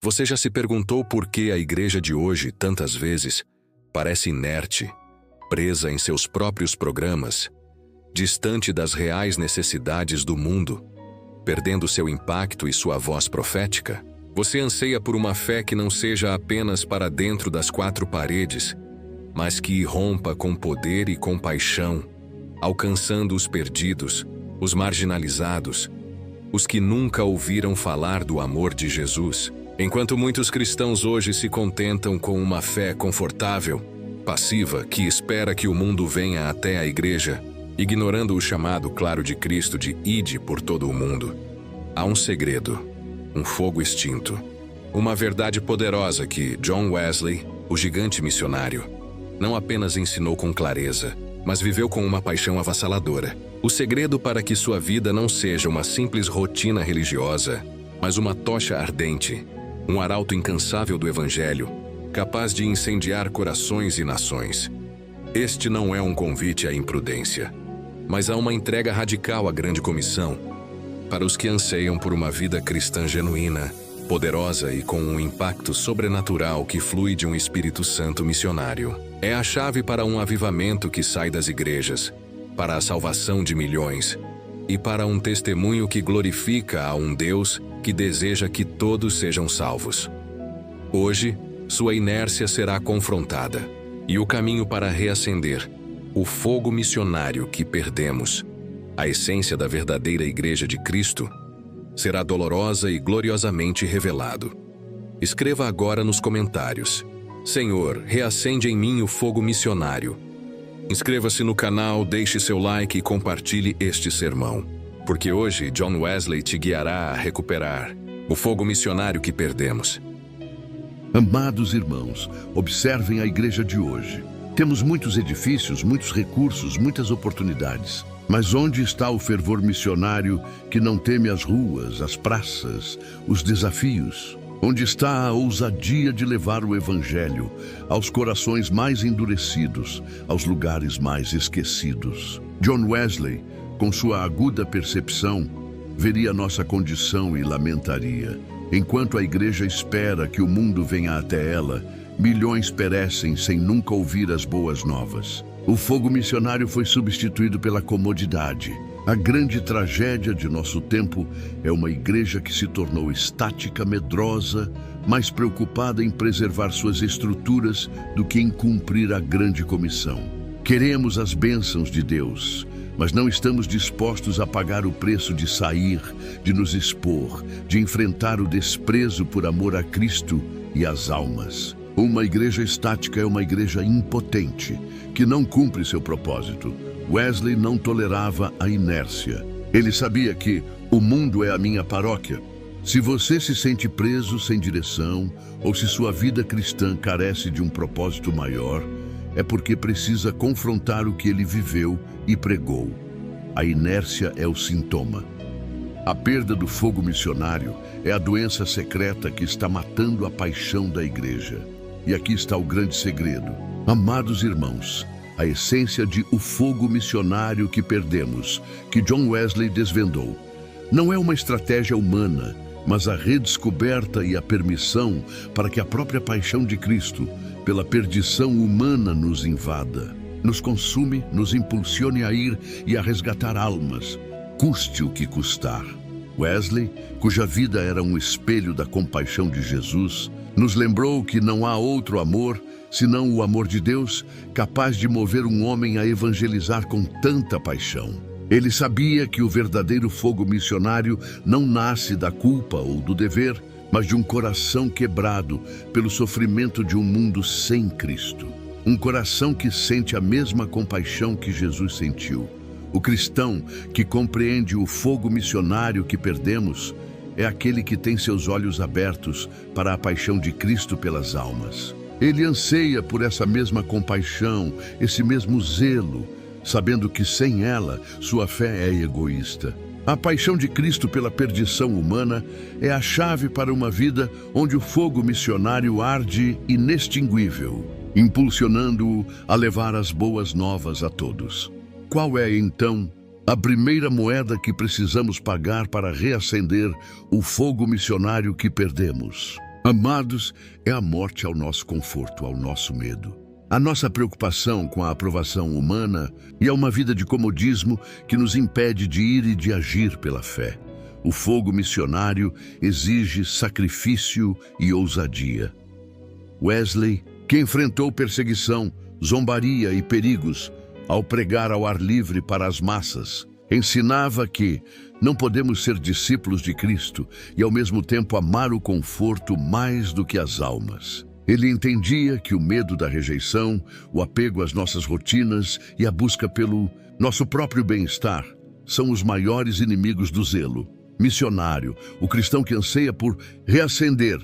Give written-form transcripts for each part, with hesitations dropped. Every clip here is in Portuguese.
Você já se perguntou por que a igreja de hoje, tantas vezes, parece inerte, presa em seus próprios programas, distante das reais necessidades do mundo, perdendo seu impacto e sua voz profética? Você anseia por uma fé que não seja apenas para dentro das quatro paredes, mas que irrompa com poder e compaixão, alcançando os perdidos, os marginalizados, os que nunca ouviram falar do amor de Jesus. Enquanto muitos cristãos hoje se contentam com uma fé confortável, passiva, que espera que o mundo venha até a igreja, ignorando o chamado claro de Cristo de ide por todo o mundo, há um segredo, um fogo extinto, uma verdade poderosa que John Wesley, o gigante missionário, não apenas ensinou com clareza, mas viveu com uma paixão avassaladora. O segredo para que sua vida não seja uma simples rotina religiosa, mas uma tocha ardente, um arauto incansável do Evangelho, capaz de incendiar corações e nações. Este não é um convite à imprudência, mas a uma entrega radical à grande comissão, para os que anseiam por uma vida cristã genuína, poderosa e com um impacto sobrenatural que flui de um Espírito Santo missionário. É a chave para um avivamento que sai das igrejas, para a salvação de milhões e para um testemunho que glorifica a um Deus que deseja que todos sejam salvos. Hoje, sua inércia será confrontada e o caminho para reacender o fogo missionário que perdemos, a essência da verdadeira Igreja de Cristo, será dolorosa e gloriosamente revelado. Escreva agora nos comentários: Senhor, reacende em mim o fogo missionário. Inscreva-se no canal, deixe seu like e compartilhe este sermão, porque hoje John Wesley te guiará a recuperar o fogo missionário que perdemos. Amados irmãos, observem a igreja de hoje. Temos muitos edifícios, muitos recursos, muitas oportunidades. Mas onde está o fervor missionário que não teme as ruas, as praças, os desafios? Onde está a ousadia de levar o Evangelho aos corações mais endurecidos, aos lugares mais esquecidos? John Wesley, com sua aguda percepção, veria nossa condição e lamentaria. Enquanto a igreja espera que o mundo venha até ela, milhões perecem sem nunca ouvir as boas novas. O fogo missionário foi substituído pela comodidade. A grande tragédia de nosso tempo é uma igreja que se tornou estática, medrosa, mais preocupada em preservar suas estruturas do que em cumprir a grande comissão. Queremos as bênçãos de Deus, mas não estamos dispostos a pagar o preço de sair, de nos expor, de enfrentar o desprezo por amor a Cristo e às almas. Uma igreja estática é uma igreja impotente, que não cumpre seu propósito. Wesley não tolerava a inércia. Ele sabia que o mundo é a minha paróquia. Se você se sente preso sem direção, ou se sua vida cristã carece de um propósito maior, é porque precisa confrontar o que ele viveu e pregou. A inércia é o sintoma. A perda do fogo missionário é a doença secreta que está matando a paixão da igreja. E aqui está o grande segredo. Amados irmãos, a essência de o fogo missionário que perdemos, que John Wesley desvendou, não é uma estratégia humana, mas a redescoberta e a permissão para que a própria paixão de Cristo, pela perdição humana, nos invada, nos consume, nos impulsione a ir e a resgatar almas, custe o que custar. Wesley, cuja vida era um espelho da compaixão de Jesus, nos lembrou que não há outro amor, senão o amor de Deus, capaz de mover um homem a evangelizar com tanta paixão. Ele sabia que o verdadeiro fogo missionário não nasce da culpa ou do dever, mas de um coração quebrado pelo sofrimento de um mundo sem Cristo. Um coração que sente a mesma compaixão que Jesus sentiu. O cristão que compreende o fogo missionário que perdemos é aquele que tem seus olhos abertos para a paixão de Cristo pelas almas. Ele anseia por essa mesma compaixão, esse mesmo zelo, sabendo que sem ela, sua fé é egoísta. A paixão de Cristo pela perdição humana é a chave para uma vida onde o fogo missionário arde inextinguível, impulsionando-o a levar as boas novas a todos. Qual é, então, a primeira moeda que precisamos pagar para reacender o fogo missionário que perdemos? Amados, é a morte ao nosso conforto, ao nosso medo. A nossa preocupação com a aprovação humana e a uma vida de comodismo que nos impede de ir e de agir pela fé. O fogo missionário exige sacrifício e ousadia. Wesley, que enfrentou perseguição, zombaria e perigos ao pregar ao ar livre para as massas, ensinava que não podemos ser discípulos de Cristo e ao mesmo tempo amar o conforto mais do que as almas. Ele entendia que o medo da rejeição, o apego às nossas rotinas e a busca pelo nosso próprio bem-estar são os maiores inimigos do zelo missionário, o cristão que anseia por reacender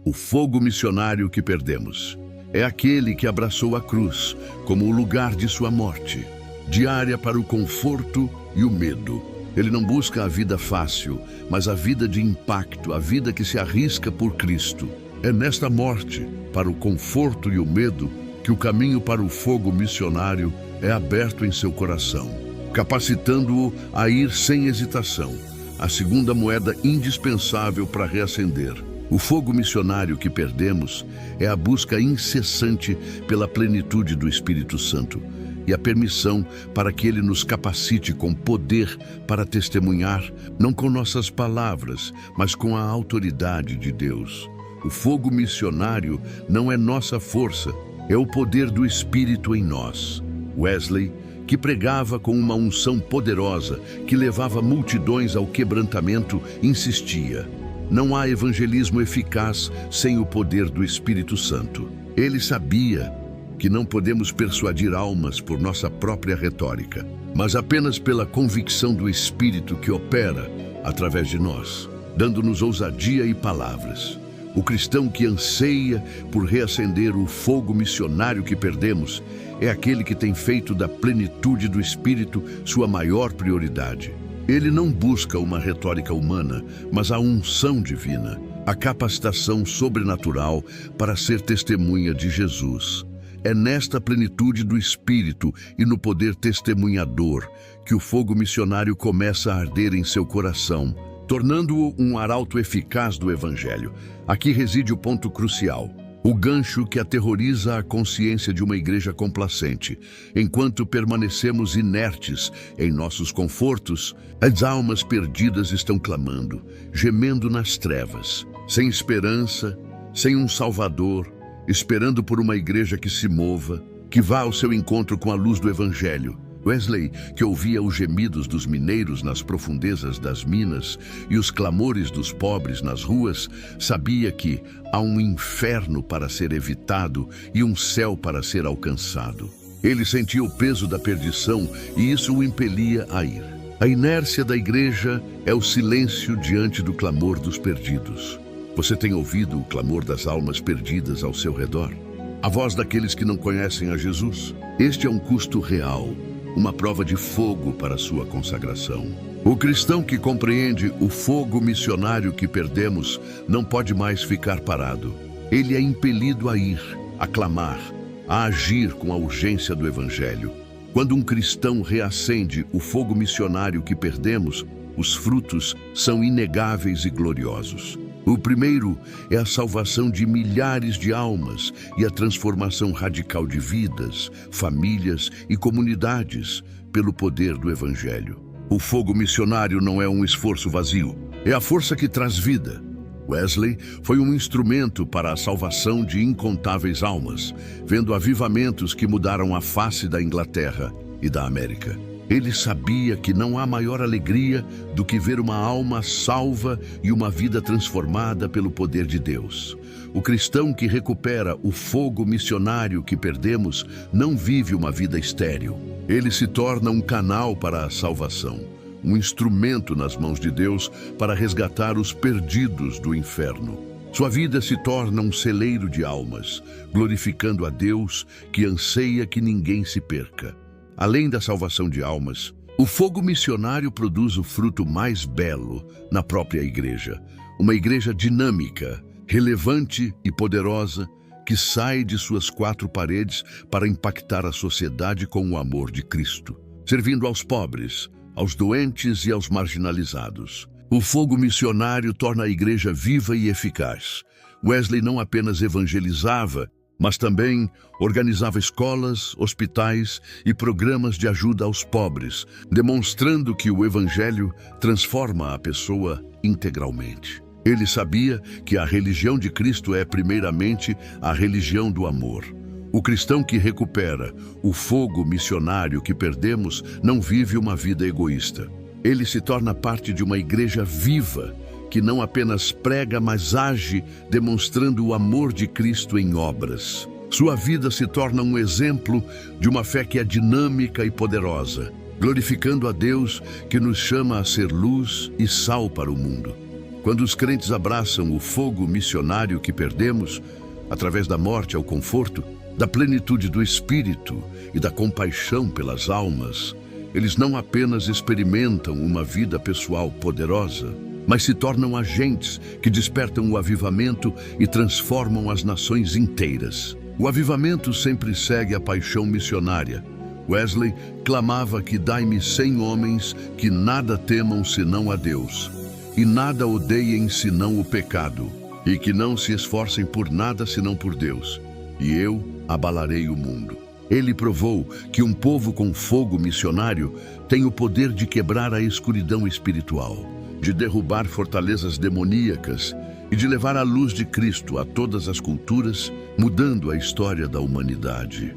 o fogo missionário que perdemos. É aquele que abraçou a cruz como o lugar de sua morte, diária para o conforto e o medo. Ele não busca a vida fácil, mas a vida de impacto, a vida que se arrisca por Cristo. É nesta morte, para o conforto e o medo, que o caminho para o fogo missionário é aberto em seu coração, capacitando-o a ir sem hesitação, a segunda moeda indispensável para reacender. O fogo missionário que perdemos é a busca incessante pela plenitude do Espírito Santo e a permissão para que Ele nos capacite com poder para testemunhar, não com nossas palavras, mas com a autoridade de Deus. O fogo missionário não é nossa força, é o poder do Espírito em nós. Wesley, que pregava com uma unção poderosa que levava multidões ao quebrantamento, insistia: não há evangelismo eficaz sem o poder do Espírito Santo. Ele sabia que não podemos persuadir almas por nossa própria retórica, mas apenas pela convicção do Espírito que opera através de nós, dando-nos ousadia e palavras. O cristão que anseia por reacender o fogo missionário que perdemos é aquele que tem feito da plenitude do Espírito sua maior prioridade. Ele não busca uma retórica humana, mas a unção divina, a capacitação sobrenatural para ser testemunha de Jesus. É nesta plenitude do Espírito e no poder testemunhador que o fogo missionário começa a arder em seu coração, tornando-o um arauto eficaz do Evangelho. Aqui reside o ponto crucial, o gancho que aterroriza a consciência de uma igreja complacente. Enquanto permanecemos inertes em nossos confortos, as almas perdidas estão clamando, gemendo nas trevas, sem esperança, sem um Salvador, esperando por uma igreja que se mova, que vá ao seu encontro com a luz do Evangelho. Wesley, que ouvia os gemidos dos mineiros nas profundezas das minas e os clamores dos pobres nas ruas, sabia que há um inferno para ser evitado e um céu para ser alcançado. Ele sentia o peso da perdição e isso o impelia a ir. A inércia da igreja é o silêncio diante do clamor dos perdidos. Você tem ouvido o clamor das almas perdidas ao seu redor? A voz daqueles que não conhecem a Jesus? Este é um custo real, uma prova de fogo para a sua consagração. O cristão que compreende o fogo missionário que perdemos não pode mais ficar parado. Ele é impelido a ir, a clamar, a agir com a urgência do Evangelho. Quando um cristão reacende o fogo missionário que perdemos, os frutos são inegáveis e gloriosos. O primeiro é a salvação de milhares de almas e a transformação radical de vidas, famílias e comunidades pelo poder do Evangelho. O fogo missionário não é um esforço vazio, é a força que traz vida. Wesley foi um instrumento para a salvação de incontáveis almas, vendo avivamentos que mudaram a face da Inglaterra e da América. Ele sabia que não há maior alegria do que ver uma alma salva e uma vida transformada pelo poder de Deus. O cristão que recupera o fogo missionário que perdemos não vive uma vida estéril. Ele se torna um canal para a salvação, um instrumento nas mãos de Deus para resgatar os perdidos do inferno. Sua vida se torna um celeiro de almas, glorificando a Deus que anseia que ninguém se perca. Além da salvação de almas, o fogo missionário produz o fruto mais belo na própria igreja. Uma igreja dinâmica, relevante e poderosa, que sai de suas quatro paredes para impactar a sociedade com o amor de Cristo, servindo aos pobres, aos doentes e aos marginalizados. O fogo missionário torna a igreja viva e eficaz, Wesley não apenas evangelizava, mas também organizava escolas, hospitais e programas de ajuda aos pobres, demonstrando que o Evangelho transforma a pessoa integralmente. Ele sabia que a religião de Cristo é, primeiramente, a religião do amor. O cristão que recupera o fogo missionário que perdemos não vive uma vida egoísta. Ele se torna parte de uma igreja viva, que não apenas prega, mas age demonstrando o amor de Cristo em obras. Sua vida se torna um exemplo de uma fé que é dinâmica e poderosa, glorificando a Deus que nos chama a ser luz e sal para o mundo. Quando os crentes abraçam o fogo missionário que perdemos, através da morte ao conforto, da plenitude do Espírito e da compaixão pelas almas, eles não apenas experimentam uma vida pessoal poderosa, mas se tornam agentes que despertam o avivamento e transformam as nações inteiras. O avivamento sempre segue a paixão missionária. Wesley clamava que dai-me 100 homens que nada temam senão a Deus, e nada odeiem senão o pecado, e que não se esforcem por nada senão por Deus, e eu abalarei o mundo. Ele provou que um povo com fogo missionário tem o poder de quebrar a escuridão espiritual, de derrubar fortalezas demoníacas e de levar a luz de Cristo a todas as culturas, mudando a história da humanidade.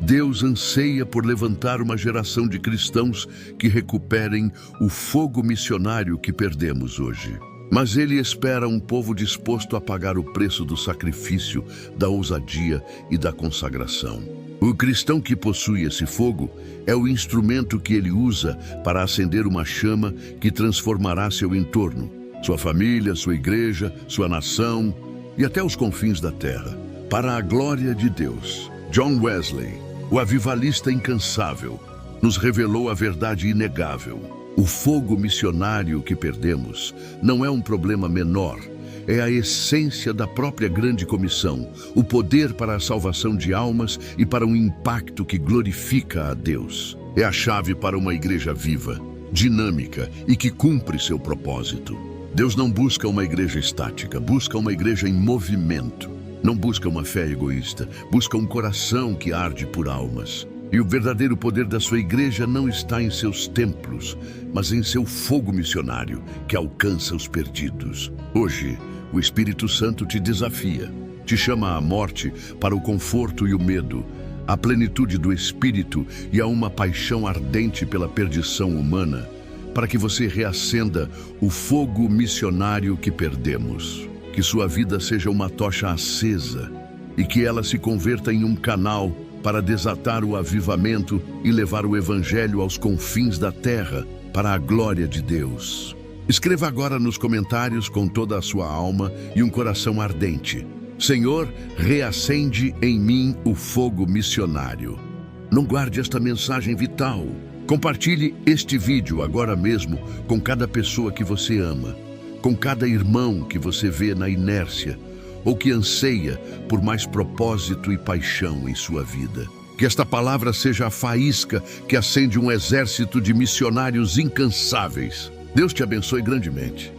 Deus anseia por levantar uma geração de cristãos que recuperem o fogo missionário que perdemos hoje. Mas Ele espera um povo disposto a pagar o preço do sacrifício, da ousadia e da consagração. O cristão que possui esse fogo é o instrumento que ele usa para acender uma chama que transformará seu entorno, sua família, sua igreja, sua nação e até os confins da terra, para a glória de Deus. John Wesley, o avivalista incansável, nos revelou a verdade inegável. O fogo missionário que perdemos não é um problema menor, é a essência da própria grande comissão, o poder para a salvação de almas e para um impacto que glorifica a Deus. É a chave para uma igreja viva, dinâmica e que cumpre seu propósito. Deus não busca uma igreja estática, busca uma igreja em movimento. Não busca uma fé egoísta, busca um coração que arde por almas. E o verdadeiro poder da sua igreja não está em seus templos, mas em seu fogo missionário que alcança os perdidos. Hoje, o Espírito Santo te desafia, te chama à morte para o conforto e o medo, à plenitude do Espírito e a uma paixão ardente pela perdição humana, para que você reacenda o fogo missionário que perdemos. Que sua vida seja uma tocha acesa e que ela se converta em um canal para desatar o avivamento e levar o Evangelho aos confins da terra, para a glória de Deus. Escreva agora nos comentários com toda a sua alma e um coração ardente: Senhor, reacende em mim o fogo missionário. Não guarde esta mensagem vital. Compartilhe este vídeo agora mesmo com cada pessoa que você ama, com cada irmão que você vê na inércia, ou que anseia por mais propósito e paixão em sua vida. Que esta palavra seja a faísca que acende um exército de missionários incansáveis. Deus te abençoe grandemente.